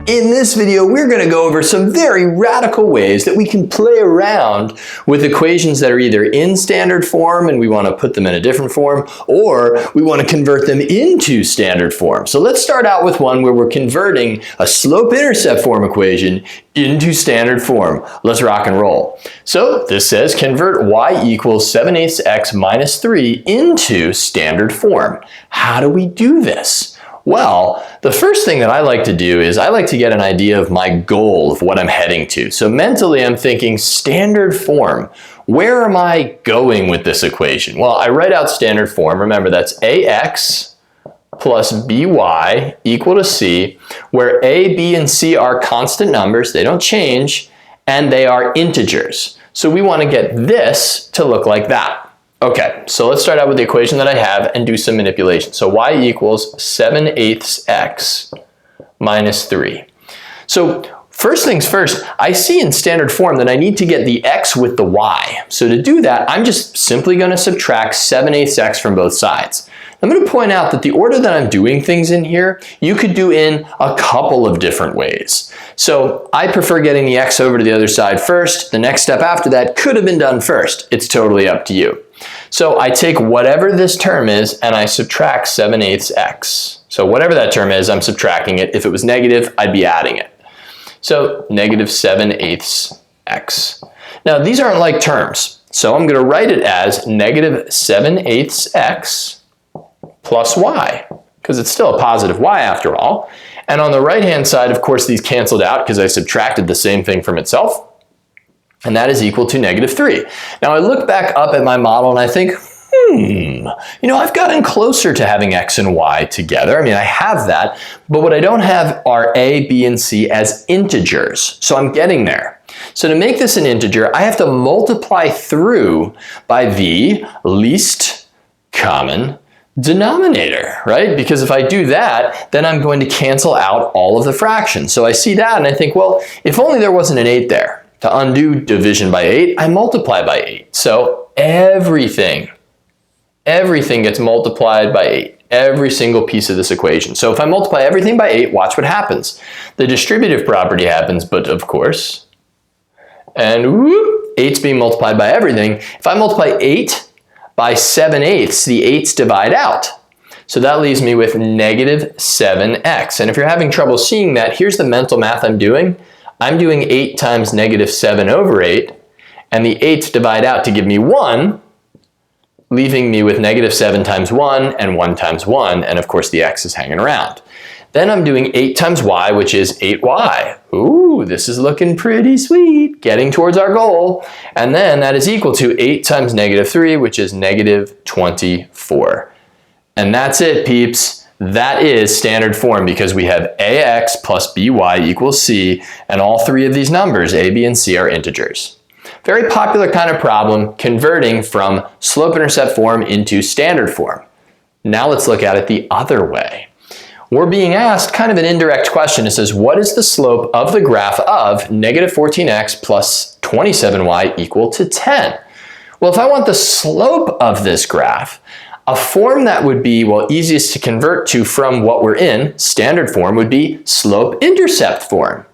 In this video, we're going to go over some very radical ways that we can play around with equations that are either in standard form and we want to put them in a different form, or we want to convert them into standard form. So let's start out with one where we're converting a slope-intercept form equation into standard form. Let's rock and roll. So this says convert y equals 7/8 x minus 3 into standard form. How do we do this? Well, the first thing that I like to do is I like to get an idea of my goal, of what I'm heading to. So mentally I'm thinking standard form. Where am I going with this equation? Well, I write out standard form. Remember, that's ax plus by equal to c, where a, b, and c are constant numbers. They don't change, and they are integers. So we want to get this to look like that. Okay, so let's start out with the equation that I have and do some manipulation. So y equals 7/8 x minus 3. So first things first, I see in standard form that I need to get the x with the y. So to do that, I'm just simply going to subtract 7/8 x from both sides. I'm going to point out that the order that I'm doing things in here, you could do in a couple of different ways. So I prefer getting the x over to the other side first. The next step after that could have been done first. It's totally up to you. So I take whatever this term is and I subtract 7/8 x. So whatever that term is, I'm subtracting it. If it was negative, I'd be adding it. So negative 7/8 x. Now these aren't like terms. So I'm going to write it as negative 7/8 x plus y, because it's still a positive y after all. And on the right-hand side, of course, these canceled out because I subtracted the same thing from itself. And that is equal to negative 3. Now I look back up at my model and I think, I've gotten closer to having x and y together. I mean, I have that, but what I don't have are a, b, and c as integers. So I'm getting there. So to make this an integer, I have to multiply through by the least common denominator, right? Because if I do that, then I'm going to cancel out all of the fractions. So I see that and I think, well, if only there wasn't an 8 there. To undo division by 8, I multiply by 8. So everything gets multiplied by 8. Every single piece of this equation. So if I multiply everything by 8, watch what happens. The distributive property happens, but of course, and whoop, 8's being multiplied by everything. If I multiply 8 by 7/8, the 8's divide out. So that leaves me with negative 7x. And if you're having trouble seeing that, here's the mental math I'm doing. I'm doing 8 times negative 7 over 8, and the 8's divide out to give me 1, leaving me with negative 7 times 1 and 1 times 1, and of course the x is hanging around. Then I'm doing 8 times y, which is 8y. Ooh, this is looking pretty sweet, getting towards our goal. And then that is equal to 8 times negative 3, which is negative 24. And that's it, peeps. That is standard form because we have ax plus by equals c, and all three of these numbers, a, b, and c, are integers. Very popular kind of problem, converting from slope-intercept form into standard form. Now let's look at it the other way. We're being asked kind of an indirect question. It says, what is the slope of the graph of negative 14x plus 27y equal to 10? Well, if I want the slope of this graph, a form that would be, well, easiest to convert to from what we're in, standard form, would be slope-intercept form.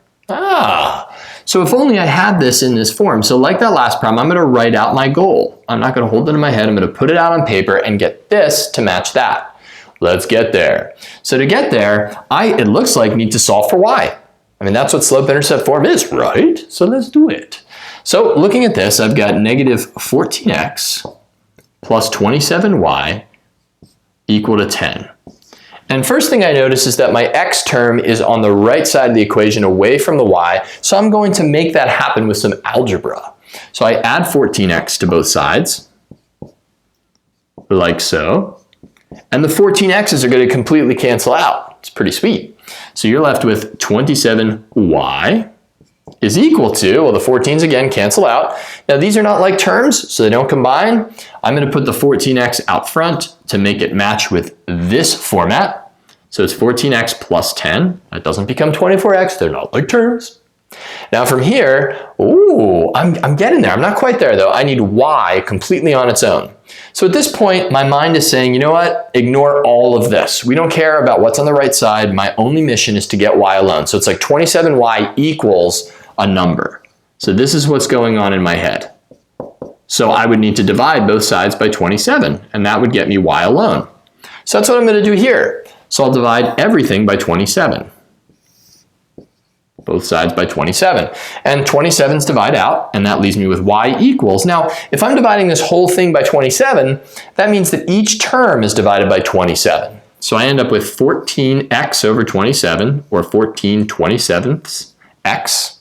So if only I had this in this form. So like that last problem, I'm going to write out my goal. I'm not going to hold it in my head. I'm going to put it out on paper and get this to match that. Let's get there. So to get there, it looks like need to solve for y. I mean, that's what slope-intercept form is, right? So let's do it. So looking at this, I've got negative 14x plus 27y equal to 10. And first thing I notice is that my x term is on the right side of the equation away from the y, so I'm going to make that happen with some algebra. So I add 14x to both sides, like so, and the 14x's are going to completely cancel out. It's pretty sweet. So you're left with 27y is equal to, well, the 14's again cancel out. Now these are not like terms, so they don't combine. I'm going to put the 14x out front to make it match with this format. So it's 14x plus 10. That doesn't become 24x. They're not like terms. Now from here, ooh, I'm getting there. I'm not quite there though. I need y completely on its own. So at this point, my mind is saying, you know what? Ignore all of this. We don't care about what's on the right side. My only mission is to get y alone. So it's like 27y equals a number. So this is what's going on in my head. So I would need to divide both sides by 27, and that would get me y alone. So that's what I'm going to do here. So I'll divide everything by 27. Both sides by 27. And 27's divide out, and that leaves me with y equals. Now, if I'm dividing this whole thing by 27, that means that each term is divided by 27. So I end up with 14x over 27, or 14 27ths x,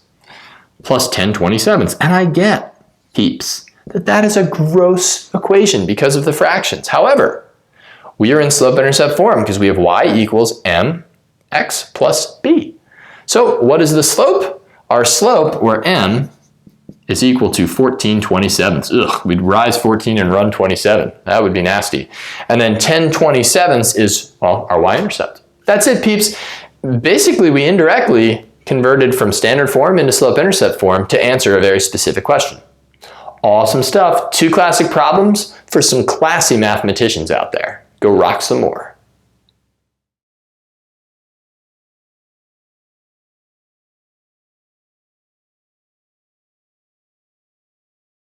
plus 10 27ths. And I get, peeps, that is a gross equation because of the fractions. However, we are in slope-intercept form because we have y equals mx plus b. So what is the slope? Our slope, where m is equal to 14 27ths. Ugh, we'd rise 14 and run 27. That would be nasty. And then 10 27ths is, well, our y-intercept. That's it, peeps. Basically, we indirectly converted from standard form into slope-intercept form to answer a very specific question. Awesome stuff. 2 classic problems for some classy mathematicians out there. Go rock some more.